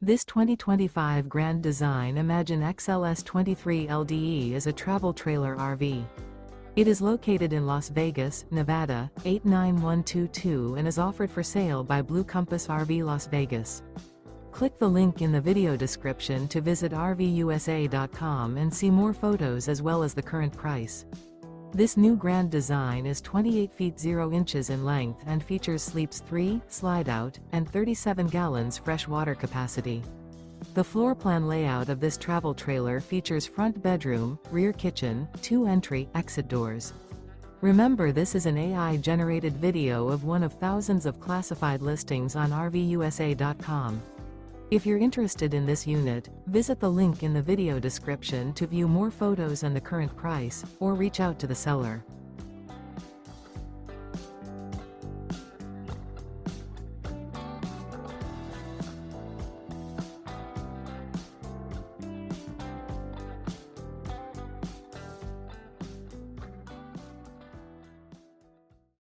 This 2025 Grand Design Imagine XLS 23 LDE is a travel trailer RV. It is located in Las Vegas, Nevada, 89122 and is offered for sale by Blue Compass RV Las Vegas. Click the link in the video description to visit RVUSA.com and see more photos as well as the current price. This new Grand Design is 28 feet 0 inches in length and features sleeps 3, slide-out, and 37 gallons fresh water capacity. The floor plan layout of this travel trailer features front bedroom, rear kitchen, 2 entry/exit doors. Remember, this is an AI-generated video of one of thousands of classified listings on RVUSA.com. If you're interested in this unit, visit the link in the video description to view more photos and the current price, or reach out to the seller.